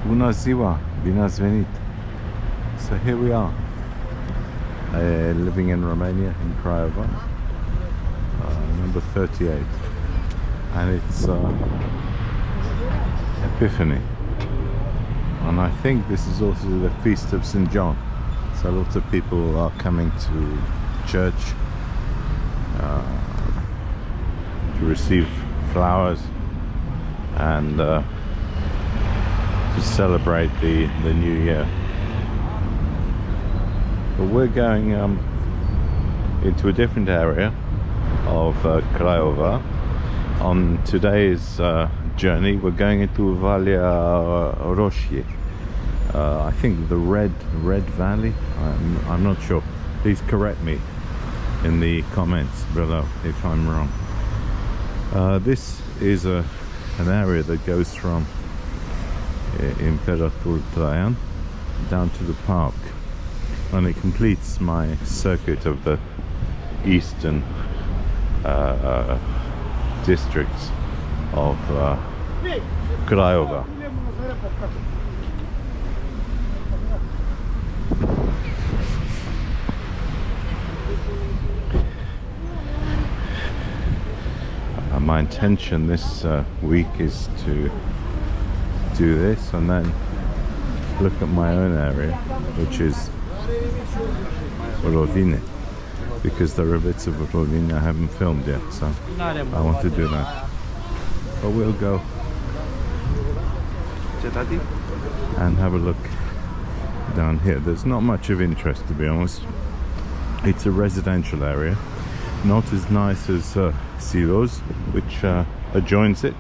Bună ziua, bine ați venit. So here we are, living in Romania, in Craiova, number 38, and it's Epiphany, and I think this is also the feast of St. John, so lots of people are coming to church to receive flowers and to celebrate the new year. But we're going into a different area of Craiova. On today's journey we're going into Valea Roșie. I think the red valley. I'm not sure. Please correct me in the comments below if I'm wrong. This is an area that goes from Imperator Traian down to the park, and it completes my circuit of the eastern districts of Craiova. My intention this week is to do this and then look at my own area, which is Roșie, because there are bits of Roșie I haven't filmed yet, so I want to do that. But we'll go and have a look down here. There's not much of interest, to be honest. It's a residential area, not as nice as Silos, which adjoins it,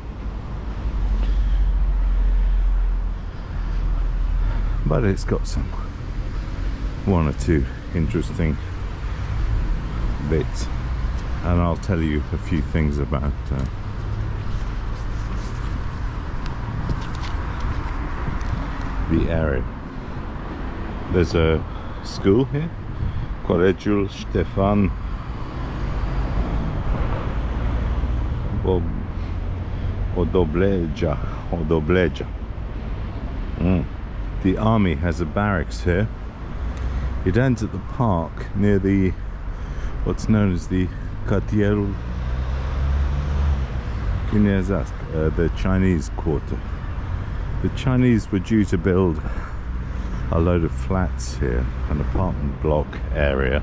but it's got some one or two interesting bits, and I'll tell you a few things about the area. There's a school here, Colegiul Ștefan Odobleja. The army has a barracks here. It ends at the park near the what's known as the Cartierul Chinezeasc, the Chinese quarter. The Chinese were due to build a load of flats here, an apartment block area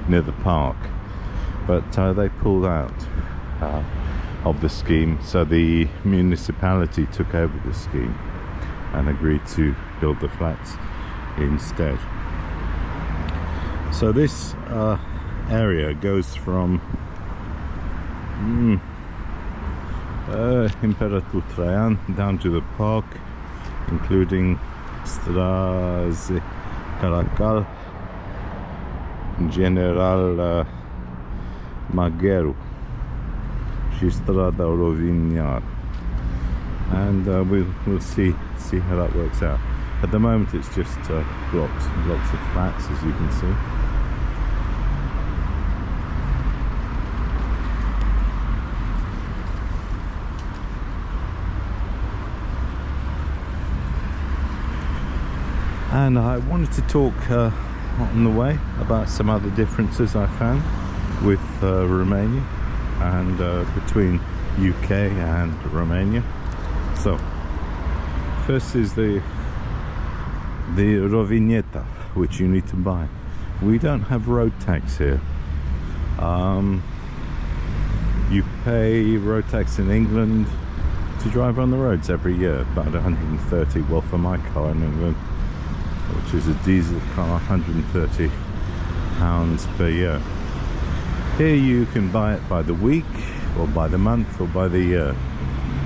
near the park, but they pulled out of the scheme, so the municipality took over the scheme and agreed to build the flats instead. So this area goes from Imperator Traian down to the park, including Straze Caracal, General Magheru, și Strada Roșie, and we'll see how that works out. At the moment it's just blocks of flats, as you can see. And I wanted to talk on the way about some other differences I found with Romania and between UK and Romania. So first is the rovignetta, which you need to buy. We don't have road tax here. You pay road tax in England to drive on the roads every year, about 130. Well, for my car in England, which is a diesel car, £130 per year. Here you can buy it by the week, or by the month, or by the year,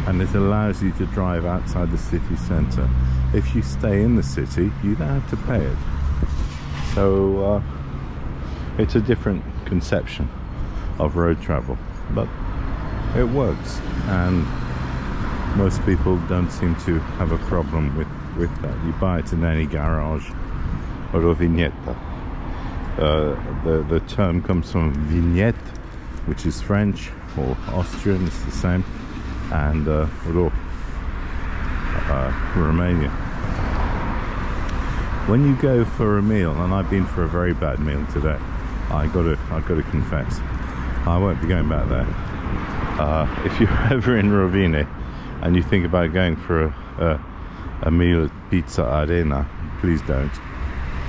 and it allows you to drive outside the city centre. If you stay in the city, you don't have to pay it. So it's a different conception of road travel, but it works, and most people don't seem to have a problem with that. You buy it in any garage. Rovignetta. The term comes from vignette, which is French or Austrian, it's the same, and Romania. when you go for a meal, and I've been for a very bad meal today, I got to confess, I won't be going back there. If you're ever in Roșie and you think about going for a meal at Pizza Arena, please don't.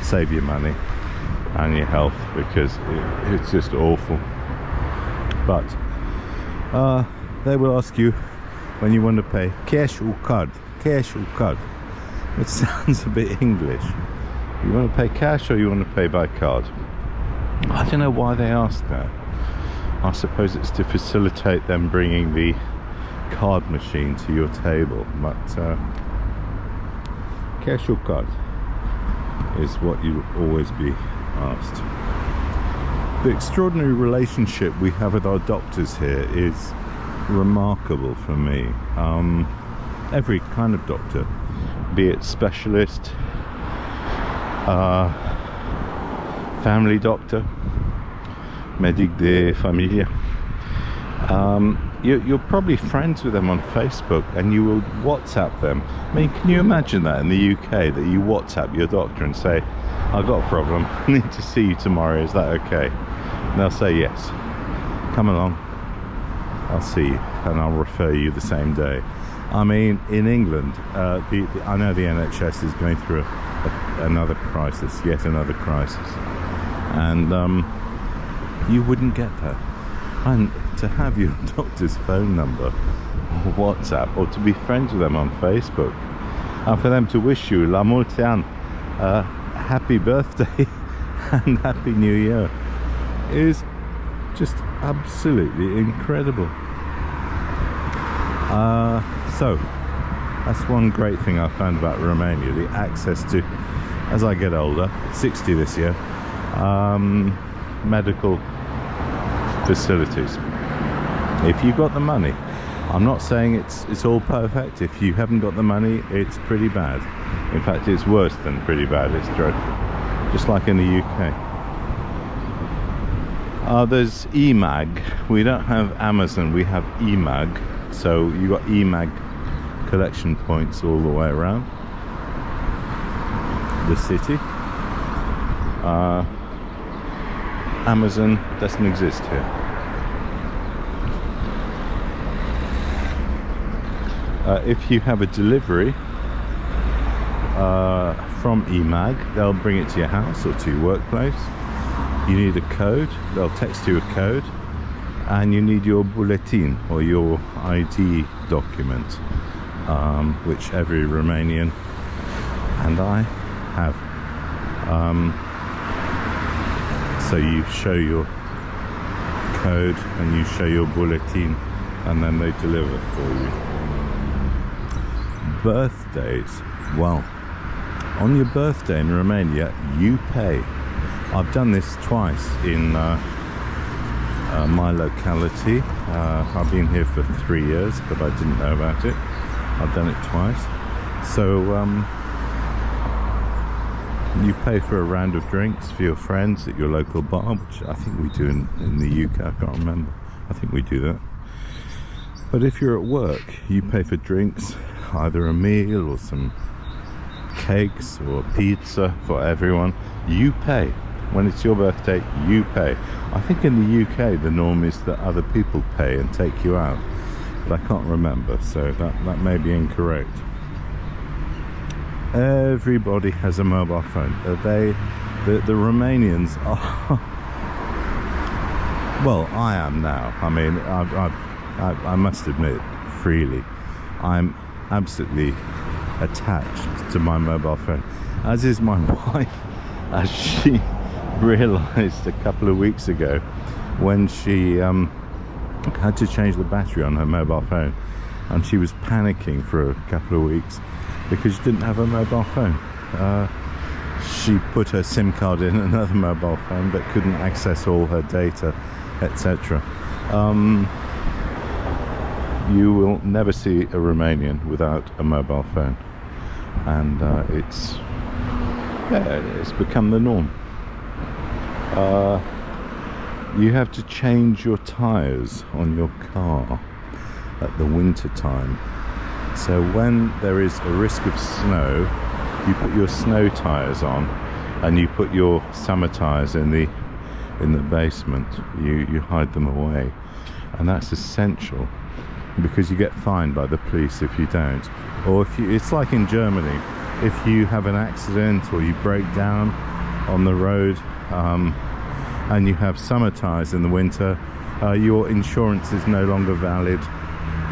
Save your money and your health, because it's just awful. But they will ask you when you want to pay, cash or card, cash or card. It sounds a bit English. You want to pay cash or you want to pay by card? I don't know why they ask that. I suppose it's to facilitate them bringing the card machine to your table, but cash or card is what you'll always be asked. The extraordinary relationship we have with our doctors here is remarkable for me. Every kind of doctor, be it specialist, family doctor, medic de familia, you're probably friends with them on Facebook and you will WhatsApp them. I mean, can you imagine that in the UK, that you WhatsApp your doctor and say, I've got a problem, I need to see you tomorrow, is that okay? And they'll say yes, come along, I'll see you, and I'll refer you the same day. I mean, in England, I know the NHS is going through another crisis, yet another crisis, and you wouldn't get that. And to have your doctor's phone number or WhatsApp, or to be friends with them on Facebook, and for them to wish you la multi an, happy birthday and happy new year, is just absolutely incredible. So that's one great thing I found about Romania, the access to, as I get older, 60 this year, medical facilities. If you've got the money, I'm not saying it's all perfect. If you haven't got the money, it's pretty bad. In fact, it's worse than pretty bad. It's dreadful, just like in the UK. There's eMag. We don't have Amazon, we have eMag. So you got eMag collection points all the way around the city. Amazon doesn't exist here. If you have a delivery from eMag, they'll bring it to your house or to your workplace. You need a code, they'll text you a code, and you need your bulletin or your ID document, which every Romanian and I have. So you show your code and you show your bulletin, and then they deliver for you. Birthdays, well, on your birthday in Romania you pay. I've done this twice in my locality. I've been here for 3 years, but I didn't know about it. I've done it twice. So you pay for a round of drinks for your friends at your local bar, which I think we do in the UK, I can't remember. I think we do that. But if you're at work, you pay for drinks, either a meal or some cakes or pizza for everyone. You pay. When it's your birthday, you pay. I think in the UK the norm is that other people pay and take you out, but I can't remember, so that may be incorrect. Everybody has a mobile phone. The Romanians are well, I am now. I mean, I must admit freely, I'm absolutely attached to my mobile phone, as is my wife, as she realized a couple of weeks ago when she had to change the battery on her mobile phone, and she was panicking for a couple of weeks because she didn't have a mobile phone. She put her SIM card in another mobile phone but couldn't access all her data, etc. You will never see a Romanian without a mobile phone, and it's become the norm. You have to change your tires on your car at the winter time. So when there is a risk of snow, you put your snow tires on and you put your summer tires in the basement. You hide them away, and that's essential because you get fined by the police if you don't. Or if you, it's like in Germany, if you have an accident or you break down on the road and you have summer tires in the winter, your insurance is no longer valid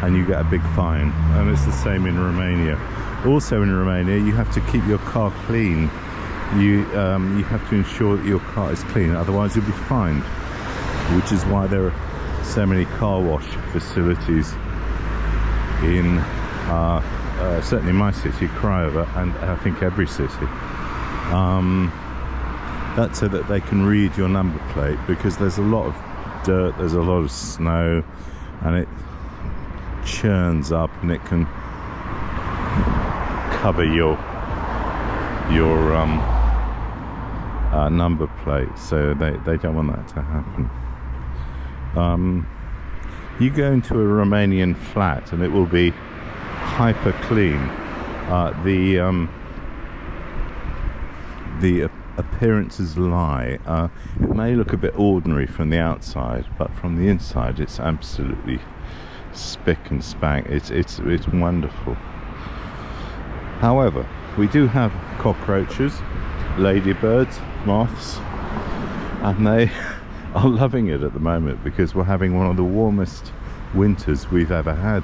and you get a big fine. And it's the same in Romania. Also in Romania, you have to keep your car clean. You have to ensure that your car is clean, otherwise you'll be fined, which is why there are so many car wash facilities in certainly my city, Craiova, and I think every city. That's so that they can read your number plate, because there's a lot of dirt, there's a lot of snow, and it churns up and it can cover your number plate, so they don't want that to happen. You go into a Romanian flat and it will be hyper clean. The appearances lie. It may look a bit ordinary from the outside, but from the inside it's absolutely spick and spank. It's wonderful. However, we do have cockroaches, ladybirds, moths, and they are loving it at the moment because we're having one of the warmest winters we've ever had.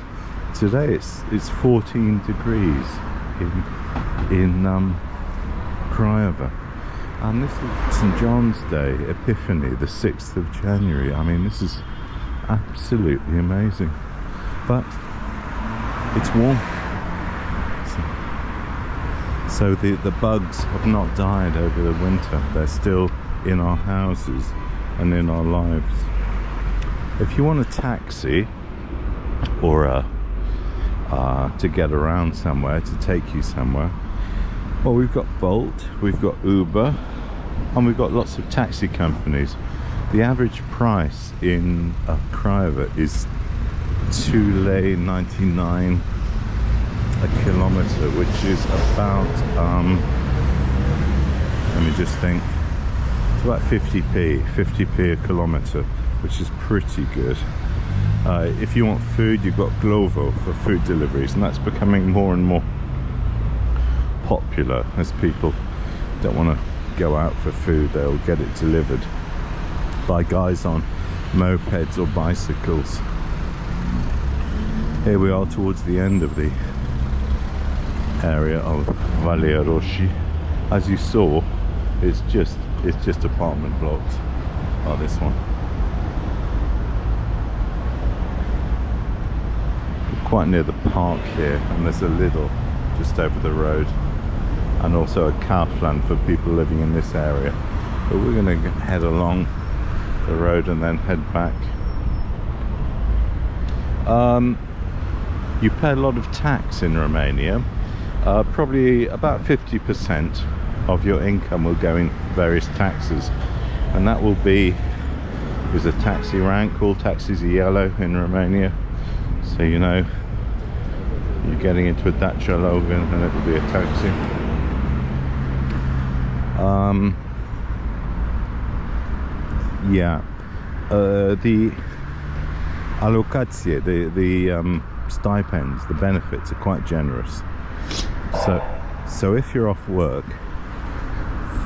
Today it's 14 degrees in Craiova, and this is St. John's Day, Epiphany, the 6th of January. I mean, this is absolutely amazing, but it's warm. So the bugs have not died over the winter. They're still in our houses and in our lives. If you want a taxi or to get around somewhere, to take you somewhere, well, we've got Bolt, we've got Uber, and we've got lots of taxi companies. The average price in Craiova is €2.99 a kilometre, which is about let me just think, it's about 50p a kilometre, which is pretty good. If you want food, you've got Glovo for food deliveries, and that's becoming more and more popular as people don't want to go out for food. They'll get it delivered by guys on mopeds or bicycles. Here we are towards the end of the area of Valea Roșie. As you saw, it's just apartment blocks. Oh, this one. We're quite near the park here, and there's a Lidl just over the road, and also a Kaufland for people living in this area. But we're going to head along the road and then head back. You pay a lot of tax in Romania. Probably about 50% of your income will go in various taxes, and that will be, there's a taxi rank. All taxis are yellow in Romania, so you know you're getting into a Dacia Logan and it will be a taxi. The alocație, the stipends, the benefits are quite generous. So if you're off work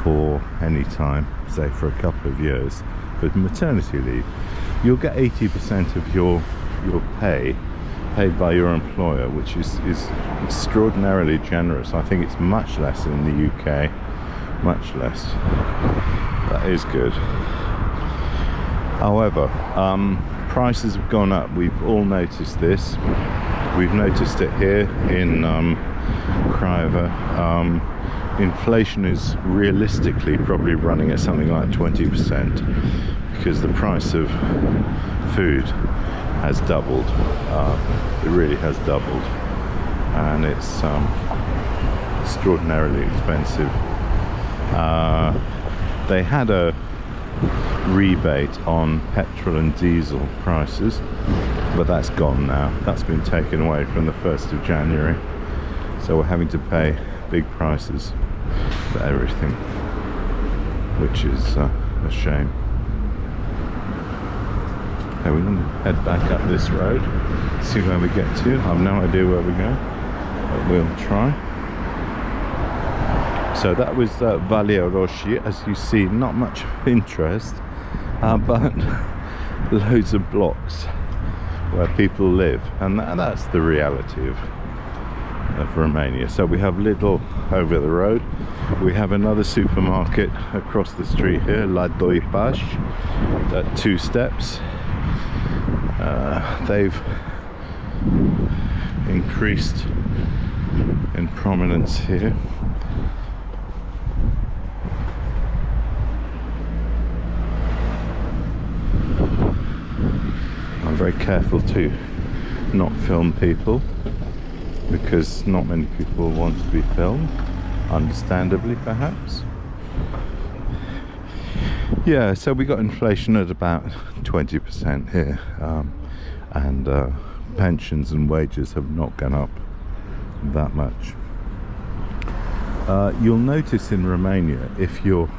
for any time, say for a couple of years, for maternity leave, you'll get 80% of your pay paid by your employer, which is extraordinarily generous. I think it's much less in the UK, much less. That is good. However, prices have gone up. We've all noticed this. We've noticed it here in Craiova. Inflation is realistically probably running at something like 20%, because the price of food has doubled. It really has doubled, and it's extraordinarily expensive. They had a rebate on petrol and diesel prices, but that's gone now. That's been taken away from the 1st of January, so we're having to pay big prices for everything, which is a shame. Okay, we're going to head back up this road, see where we get to. I have no idea where we're going, but we'll try. So that was Valea Roșie. As you see, not much of interest, but loads of blocks where people live, and that's the reality of Romania. So we have Lidl over the road. We have another supermarket across the street here, La Doi Pași, at 2 steps. They've increased in prominence here. I'm very careful to not film people, because not many people want to be filmed, understandably perhaps. Yeah, so we got inflation at about 20% here, and pensions and wages have not gone up that much. You'll notice in Romania, if you're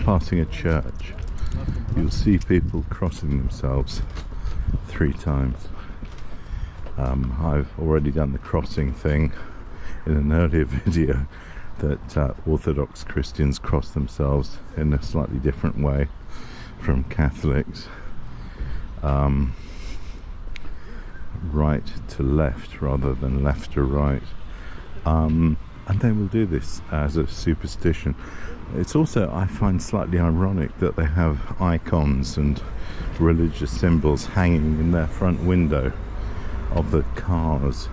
passing a church, you'll see people crossing themselves 3 times. I've already done the crossing thing in an earlier video, that Orthodox Christians cross themselves in a slightly different way from Catholics, right to left rather than left to right, and they will do this as a superstition. It's also, I find, slightly ironic that they have icons and religious symbols hanging in their front window of the cars,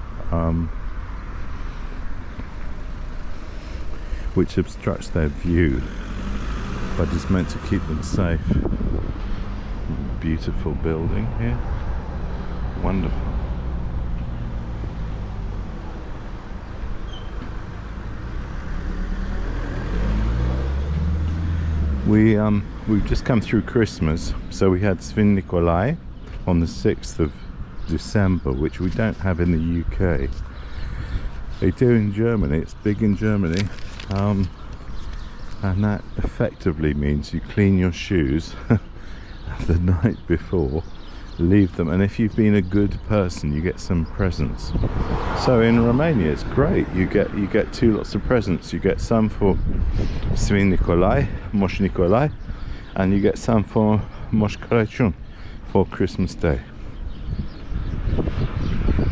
which obstructs their view, but is meant to keep them safe. Beautiful building here, wonderful. We've just come through Christmas, so we had Sfânt Nicolae on the 6th of December, which we don't have in the UK. They do in Germany. It's big in Germany, and that effectively means you clean your shoes the night before, leave them, and if you've been a good person, you get some presents. So in Romania it's great. You get 2 lots of presents. You get some for Sfânt Nicolae, Moș Nicolae, and you get some for Moș Crăciun, for Christmas Day.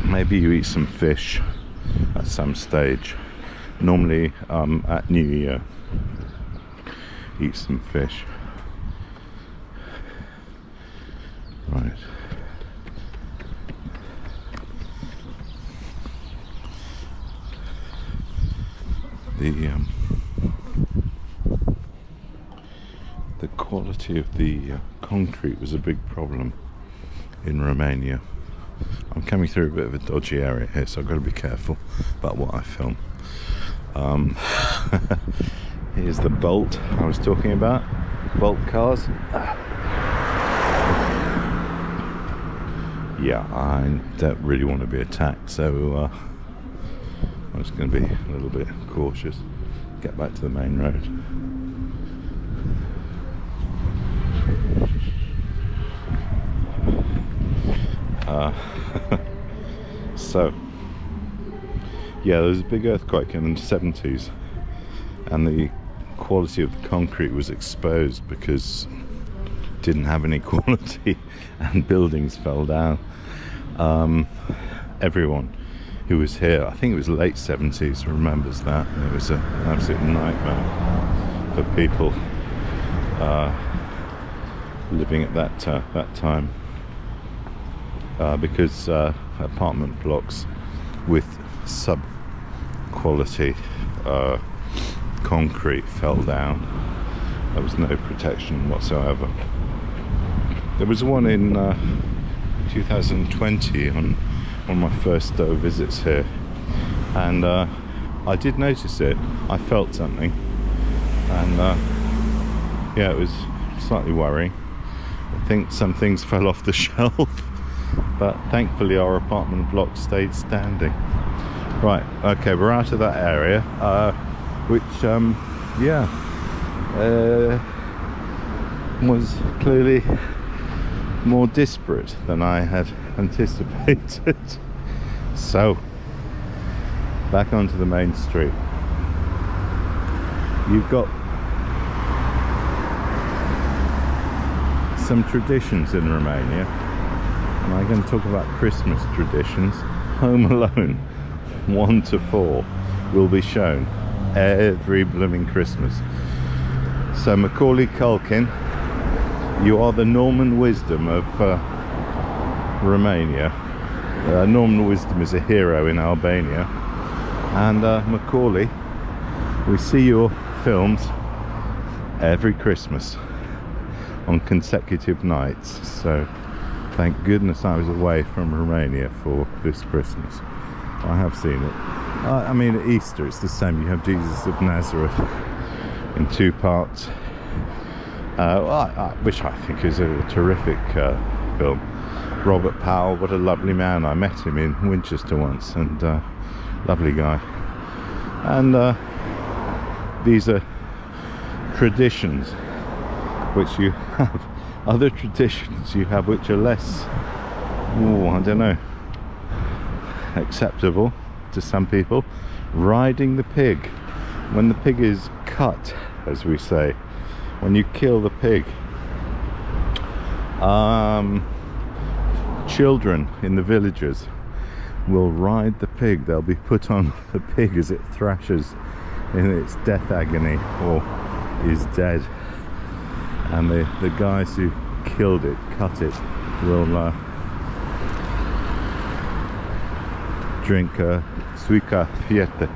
Maybe you eat some fish at some stage. Normally at New Year, eat some fish. Right. The quality of the concrete was a big problem in Romania. I'm coming through a bit of a dodgy area here, so I've got to be careful about what I film. Here's the Bolt I was talking about. Bolt cars. Yeah, I don't really want to be attacked, so I'm just going to be a little bit cautious. Get back to the main road. So yeah, there was a big earthquake in the 70s, and the quality of the concrete was exposed because it didn't have any quality, and buildings fell down. Everyone who was here, I think it was late 70s, remembers that. And it was an absolute nightmare for people living at that time, because apartment blocks with sub-quality concrete fell down. There was no protection whatsoever. There was one in 2020 on one of my first visits here, and I did notice it. I felt something, and yeah, it was slightly worrying. I think some things fell off the shelf, but thankfully our apartment block stayed standing. Right, okay, we're out of that area, which yeah, was clearly more disparate than I had anticipated. So back onto the main street. You've got some traditions in Romania, and I'm going to talk about Christmas traditions. Home Alone 1 to 4 will be shown every blooming Christmas. So Macaulay Culkin, you are the Norman Wisdom of Romania. Norman Wisdom is a hero in Albania, and Macaulay, we see your films every Christmas on consecutive nights. So thank goodness I was away from Romania for this Christmas. I have seen it. I mean, at Easter it's the same. You have Jesus of Nazareth in 2 parts, which I think is a terrific film. Robert Powell, what a lovely man. I met him in Winchester once, and lovely guy. And these are traditions which you have. Other traditions you have which are less, I don't know, acceptable to some people. Riding the pig, when the pig is cut, as we say, when you kill the pig. Children in the villages will ride the pig. They'll be put on the pig as it thrashes in its death agony or is dead, and the guys who killed it, cut it, will drink suika fiete,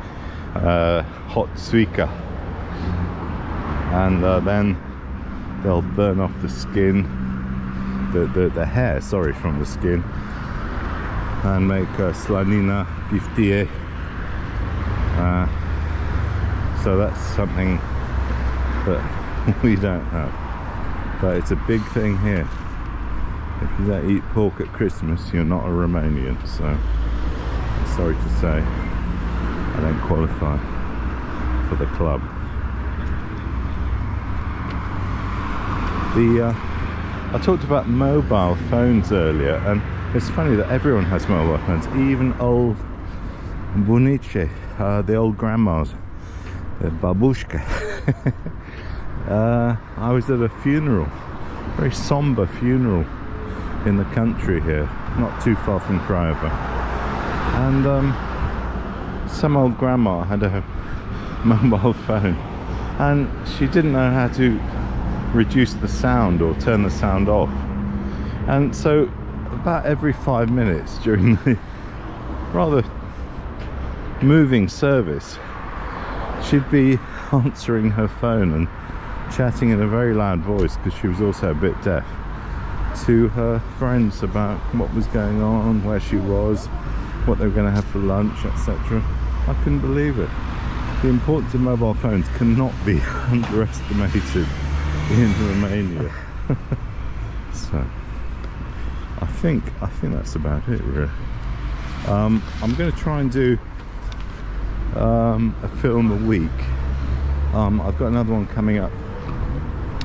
hot suika, and then they'll burn off the skin, the hair, sorry, from the skin, and make slanina piftie. So that's something that we don't have, but it's a big thing here. If you don't eat pork at Christmas, you're not a Romanian. So I'm sorry to say, I don't qualify for the club. I talked about mobile phones earlier, and it's funny that everyone has mobile phones, even old bunice, the old grandmas, the babushka. I was at a funeral, very somber funeral in the country here, not too far from Craiova, and some old grandma had a mobile phone, and she didn't know how to reduce the sound or turn the sound off, and so about every 5 minutes during the rather moving service, she'd be answering her phone and chatting in a very loud voice, because she was also a bit deaf, to her friends about what was going on, where she was, what they were going to have for lunch, etc. I couldn't believe it. The importance of mobile phones cannot be underestimated in Romania. So I think that's about it, really. I'm going to try and do a film a week. I've got another one coming up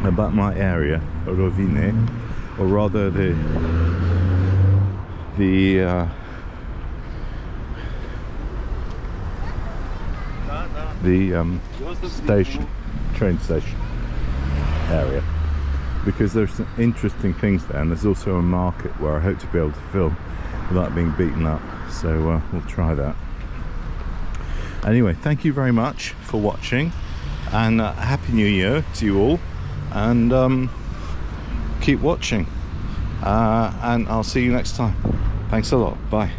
about my area, Roșie, or rather the station, train station area, because there's some interesting things there, and there's also a market where I hope to be able to film without being beaten up. So we'll try that. Anyway, thank you very much for watching, and Happy New Year to you all, and keep watching, and I'll see you next time. Thanks a lot. Bye.